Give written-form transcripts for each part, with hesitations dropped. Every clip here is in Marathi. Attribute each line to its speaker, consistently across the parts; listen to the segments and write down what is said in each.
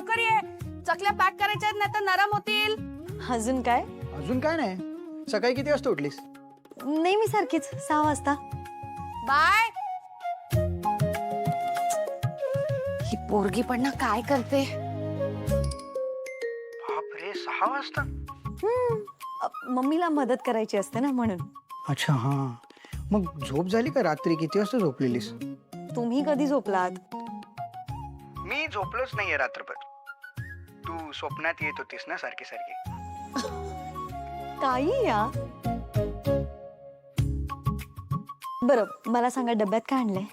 Speaker 1: लवकर ये. चकल्या पॅक करायच्या नाही तर नरम होतील.
Speaker 2: अजून काय?
Speaker 3: अजून काय नाही. सकाळी किती वाजता उठलीस?
Speaker 2: नेहमी सारखीच 6 वाजता.
Speaker 1: बाय. ही पोरगी पण ना काय करते.
Speaker 3: बापरे 6 वाजता.
Speaker 2: मम्मीला मदत करायची असते ना म्हणून.
Speaker 3: अच्छा हा. मग झोप झाली का? रात्री किती वाजता झोपलेलीस?
Speaker 2: तुम्ही कधी झोपलात?
Speaker 3: मी झोपलोच नाहीये रात्रभर. तू स्वप्नात येत होतीस ना सारखी सारखी.
Speaker 2: काही या. बरं मला सांगा डब्यात काय आणलंय?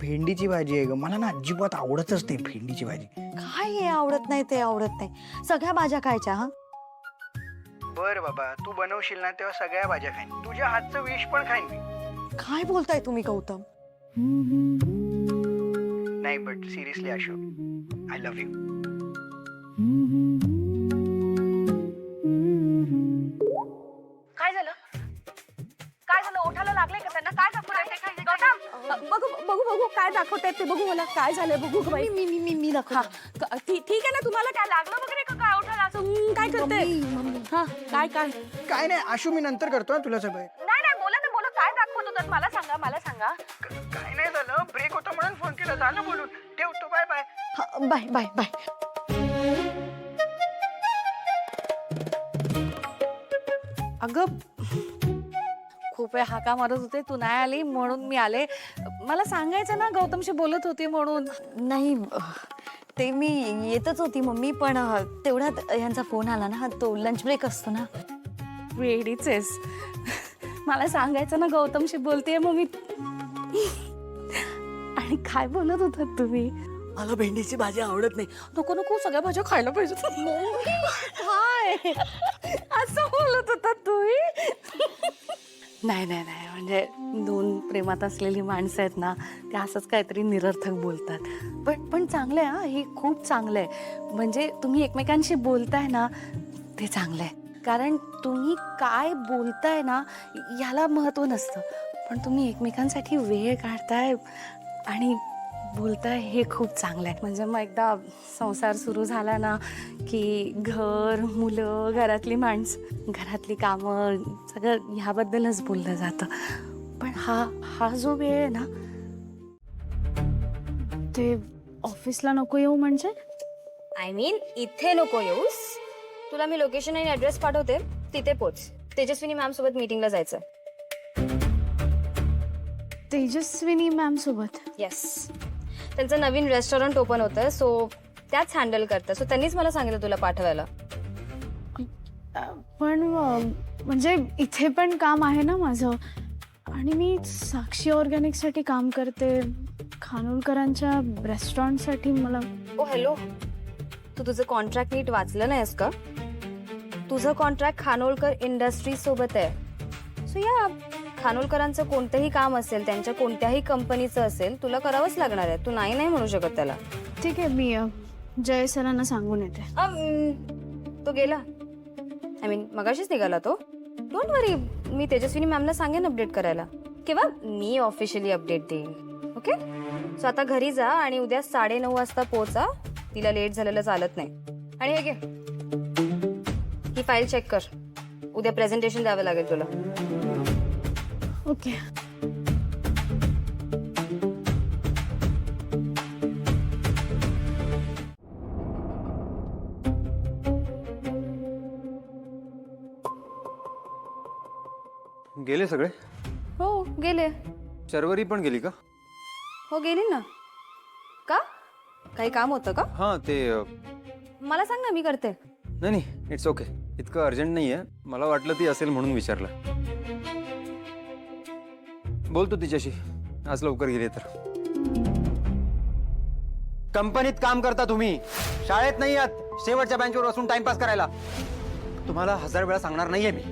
Speaker 3: भेंडीची भाजी आहे ग. मला ना अजिबात आवडतच नाही भेंडीची भाजी.
Speaker 2: काय हे आवडत नाही ते आवडत नाही. सगळ्या भाज्या खायच्या हा.
Speaker 3: बर बाबा तू बनवशील ना तेव्हा सगळ्या भाज्या खाईन. तुझ्या हातचं विष पण खाईन मी.
Speaker 2: काय बोलताय तुम्ही गौतम?
Speaker 3: नाही but seriously Ashu, I love you.
Speaker 1: काय झालं? काय झालं? ओठाला लागले का त्यांना? काय दाखवते? गौतम बघू बघू बघू काय दाखवतायत ते बघू. मला काय झालंय बघू ग बाई.
Speaker 2: मी दाखव.
Speaker 1: ठीक आहे ना. तुम्हाला काय लागलं वगैरे का? काय ओठाला असं काय करते? हा काय काय
Speaker 3: काय नाही आशू, मी नंतर करतो ना तुला सगळं.
Speaker 1: नाही नाही बोला ना बोला. काय दाखवत होतात मला सांगा. मला सांगा.
Speaker 3: काय नाही झालं. ब्रेक होता म्हणून फोन केला. झालं बोलून. ठेवतो. Bye bye.
Speaker 2: Bye bye bye.
Speaker 1: अगं खूप वेळ हाका मारत होते. तू नाही आली म्हणून मी आले. मला सांगायचं ना गौतमशी बोलत होती म्हणून.
Speaker 2: नाही ते मी येतच होती मम्मी, पण तेवढ्यात यांचा फोन आला ना. तो लंच ब्रेक असतो ना.
Speaker 1: वेडीच आहेस. मला सांगायचं ना गौतमशी बोलतेय मग मी. आणि काय बोलत होतात तुम्ही?
Speaker 4: मला भेंडीची भाजी आवडत नाही.
Speaker 1: नको नको सगळ्या भाज्या खायला पाहिजेत. काय असं बोलत होतात तुम्ही? नाही नाही नाही म्हणजे दोन प्रेमात असलेली माणसं आहेत ना, ते असंच काहीतरी निरर्थक बोलतात. पण चांगलं आहे हा. हे खूप चांगलं आहे. म्हणजे तुम्ही एकमेकांशी बोलताय ना ते चांगलं आहे. कारण तुम्ही काय बोलताय ना याला महत्त्व नसतं, पण तुम्ही एकमेकांसाठी वेळ काढताय आणि बोलताय हे खूप चांगलं आहे. म्हणजे मग एकदा संसार सुरू झाला ना की घर, मुलं, घरातली माणसं, घरातली कामं सगळं ह्याबद्दलच बोललं जातं. पण हा जो वेळ आहे ना ते ऑफिसला नको येऊ. म्हणजे
Speaker 5: आय मीन इथे नको येऊस. तुला मी लोकेशन आणि ऍड्रेस पाठवते, तिथे पोच. तेजस्विनी मॅम सोबत मीटिंगला जायचं.
Speaker 1: तेजस्विनी मॅम सोबत?
Speaker 5: येस, त्यांचं नवीन रेस्टॉरंट ओपन होतं, सो त्याच हँडल करतं. सो त्यांनीच मला सांगितलं तुला पाठवायला.
Speaker 1: पण म्हणजे इथे पण काम आहे ना माझं. आणि मी साक्षी ऑर्गॅनिकसाठी काम करते. खानोलकरांच्या रेस्टॉरंटसाठी मला.
Speaker 5: ओ हॅलो, तू तुझं कॉन्ट्रॅक्ट नीट वाचलं नाहीस का? तुझं कॉन्ट्रॅक्ट खानोलकर इंडस्ट्रीज सोबत आहे. सो या खानोलकरांचं कोणतंही काम असेल, त्यांच्या कोणत्याही कंपनीचं असेल, तुला करावंच लागणार आहे. तू नाही नाही म्हणू शकत त्याला.
Speaker 1: ठीक आहे, मी जय सरांना सांगून येते.
Speaker 5: तो गेला. आय मीन मगाशीच निघाला तो. डोंट वरी, मी तेजस्विनी मॅमला सांगेन अपडेट करायला, किंवा मी ऑफिशियली अपडेट देईन. ओके, सो आता घरी जा आणि उद्या 9:30 वाजता पोहोचा. तिला लेट झालेलं चालत नाही. आणि हे घे, ही फाईल चेक कर. उद्या प्रेझेंटेशन द्यावं लागेल तुला.
Speaker 1: ओके.
Speaker 6: गेले सगळे?
Speaker 5: हो गेले.
Speaker 6: शर्वरी पण गेली का?
Speaker 5: हो गेली ना. का, काही काम होतं का?
Speaker 6: हां ते
Speaker 5: मला सांग ना, मी करते.
Speaker 6: नाही नाही, इट्स ओके. इतकं अर्जंट नाही आहे. मला वाटलं ती असेल म्हणून विचारलं. बोलतो तिच्याशी, आज लवकर गेले तर. कंपनीत काम करता तुम्ही, शाळेत नाही आहात शेवटच्या बेंचवर बसून टाइमपास करायला. तुम्हाला 1000 वेळा सांगणार नाहीये मी.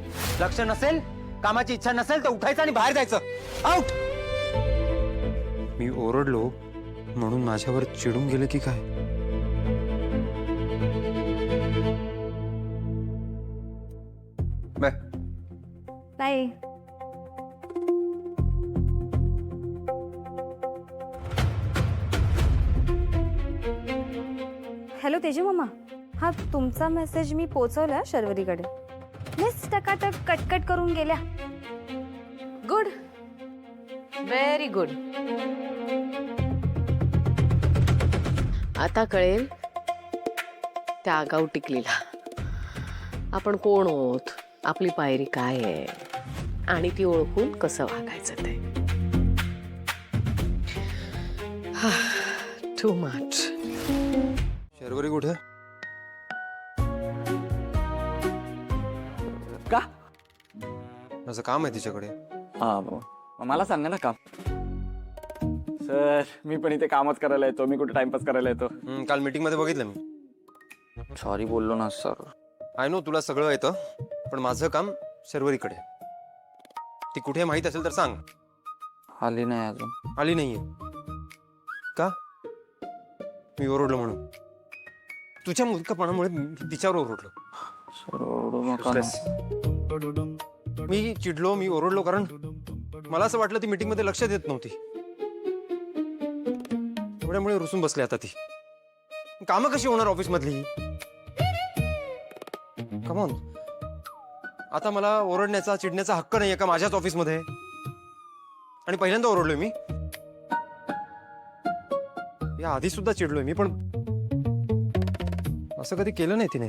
Speaker 6: लक्ष नसेल, कामाची इच्छा नसेल तर उठायचं आणि बाहेर जायचं. आउट. मी ओरडलो म्हणून माझ्यावर चिडून गेले की काय? बाय.
Speaker 5: नाही. हॅलो तेजू मामा. हा तुमचा मेसेज मी पोचवला शर्वरीकडे. मिस टकाटक कटकट करून गेल्या.
Speaker 1: Good, very good. आता कळेल त्या आगाऊ टिकलीला आपण कोण आहोत, आपली पायरी काय आहे आणि ती ओळखून कसं वागायचं ते. Too much.
Speaker 6: शर्वरी कुठे?
Speaker 7: का?
Speaker 6: माझं काम आहे तिच्याकडे.
Speaker 7: हा मला सांगा ना काम. सर मी पण इथे कामच करायला येतो, मी कुठे टाइमपास करायला येतो.
Speaker 6: काल मीटिंग मध्ये बघितलं मी.
Speaker 7: सॉरी बोललो ना सर.
Speaker 6: आय नो तुला सगळं येतं, पण माझं काम शर्वरीकडे. ती कुठे माहित असेल तर सांग.
Speaker 7: आली नाही अजून.
Speaker 6: आली नाहीये का? मी ओरडलो म्हणून? तुझ्या मुलकापणामुळे मी तिच्यावर ओरडलो.
Speaker 7: सर ओरडू नका ना.
Speaker 6: मी चिडलो, मी ओरडलो कारण मला असं वाटलं ती मीटिंग मध्ये लक्ष देत नव्हती. एवढ्यामुळे रुसून बसली आता ती. कामं कशी होणार ऑफिस मधली? कमॉन, आता मला ओरडण्याचा चिडण्याचा हक्क नाहीये का माझ्याच ऑफिस मध्ये? आणि पहिल्यांदा ओरडलोय मी. या आधी सुद्धा चिडलोय मी, पण असं कधी केलं नाही तिने.